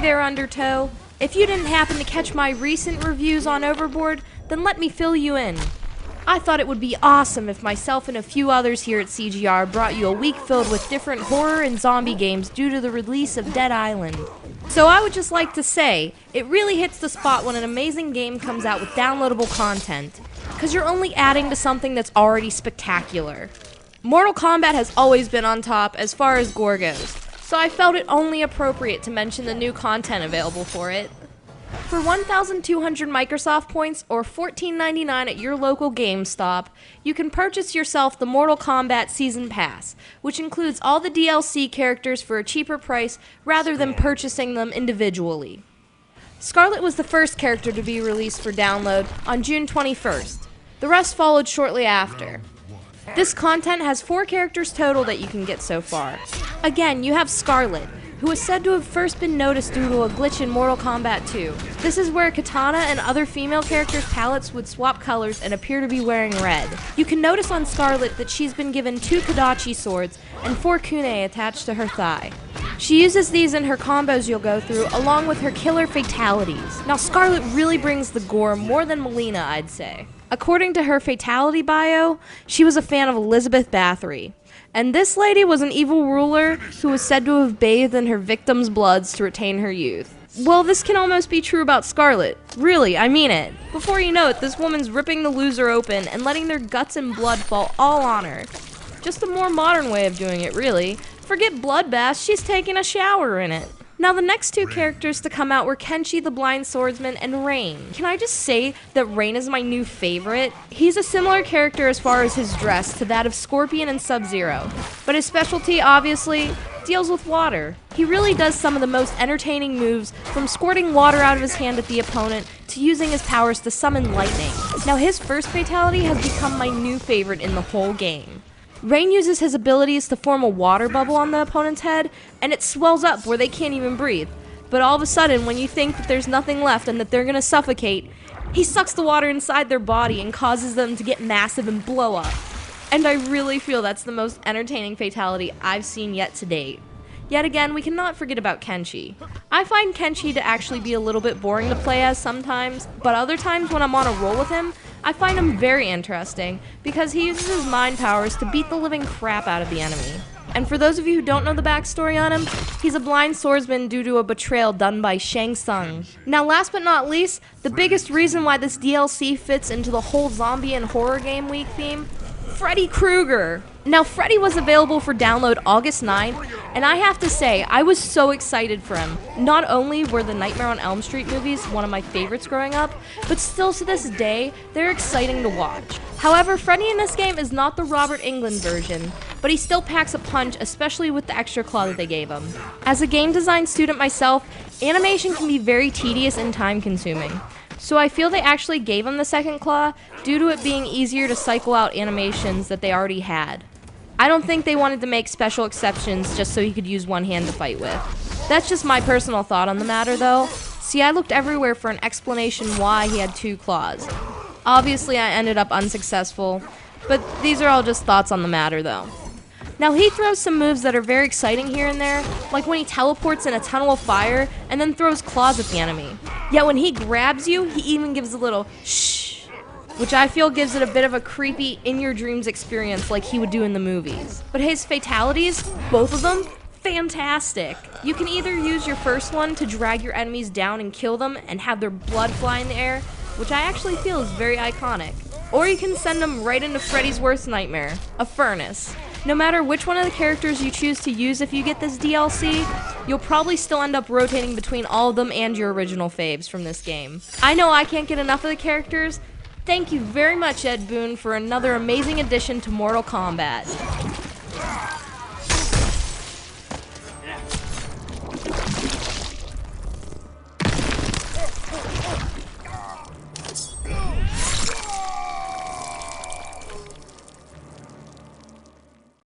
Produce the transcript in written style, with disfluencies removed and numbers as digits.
there, Undertow. If you didn't happen to catch my recent reviews on Overboard, then let me fill you in. I thought it would be awesome if myself and a few others here at CGR brought you a week filled with different horror and zombie games due to the release of Dead Island. So I would just like to say, it really hits the spot when an amazing game comes out with downloadable content, because you're only adding to something that's already spectacular. Mortal Kombat has always been on top as far as gore goes, so I felt it only appropriate to mention the new content available for it. For 1,200 Microsoft points or $14.99 at your local GameStop, you can purchase yourself the Mortal Kombat Season Pass, which includes all the DLC characters for a cheaper price rather than purchasing them individually. Scarlet was the first character to be released for download on June 21st. The rest followed shortly after. This content has 4 characters total that you can get so far. Again, you have Scarlet, who is said to have first been noticed due to a glitch in Mortal Kombat 2. This is where Katana and other female characters' palettes would swap colors and appear to be wearing red. You can notice on Scarlet that she's been given 2 Kodachi swords and 4 kunai attached to her thigh. She uses these in her combos you'll go through, along with her killer fatalities. Now Scarlet really brings the gore more than Melina, I'd say. According to her fatality bio, she was a fan of Elizabeth Bathory. And this lady was an evil ruler who was said to have bathed in her victims' bloods to retain her youth. Well, this can almost be true about Scarlet. Really, I mean it. Before you know it, this woman's ripping the loser open and letting their guts and blood fall all on her. Just a more modern way of doing it, really. Forget bloodbath, she's taking a shower in it. Now the next 2 characters to come out were Kenshi the Blind Swordsman and Rain. Can I just say that Rain is my new favorite? He's a similar character as far as his dress to that of Scorpion and Sub-Zero, but his specialty, obviously, deals with water. He really does some of the most entertaining moves, from squirting water out of his hand at the opponent to using his powers to summon lightning. Now his first fatality has become my new favorite in the whole game. Rain uses his abilities to form a water bubble on the opponent's head, and it swells up where they can't even breathe. But all of a sudden, when you think that there's nothing left and that they're gonna suffocate, he sucks the water inside their body and causes them to get massive and blow up. And I really feel that's the most entertaining fatality I've seen yet to date. Yet again, we cannot forget about Kenshi. I find Kenshi to actually be a little bit boring to play as sometimes, but other times when I'm on a roll with him, I find him very interesting because he uses his mind powers to beat the living crap out of the enemy. And for those of you who don't know the backstory on him, he's a blind swordsman due to a betrayal done by Shang Tsung. Now last but not least, the biggest reason why this DLC fits into the whole zombie and horror game week theme, Freddy Krueger. Now Freddy was available for download August 9th, and I have to say, I was so excited for him. Not only were the Nightmare on Elm Street movies one of my favorites growing up, but still to this day, they're exciting to watch. However, Freddy in this game is not the Robert Englund version, but he still packs a punch, especially with the extra claw that they gave him. As a game design student myself, animation can be very tedious and time consuming. So I feel they actually gave him the second claw due to it being easier to cycle out animations that they already had. I don't think they wanted to make special exceptions just so he could use one hand to fight with. That's just my personal thought on the matter though. See, I looked everywhere for an explanation why he had 2 claws. Obviously I ended up unsuccessful, but these are all just thoughts on the matter though. Now he throws some moves that are very exciting here and there, like when he teleports in a tunnel of fire and then throws claws at the enemy. Yet when he grabs you, he even gives a little shh, which I feel gives it a bit of a creepy in your dreams experience like he would do in the movies. But his fatalities, both of them, fantastic. You can either use your first one to drag your enemies down and kill them and have their blood fly in the air, which I actually feel is very iconic. Or you can send them right into Freddy's worst nightmare, a furnace. No matter which one of the characters you choose to use if you get this DLC, you'll probably still end up rotating between all of them and your original faves from this game. I know I can't get enough of the characters. Thank you very much, Ed Boon, for another amazing addition to Mortal Kombat.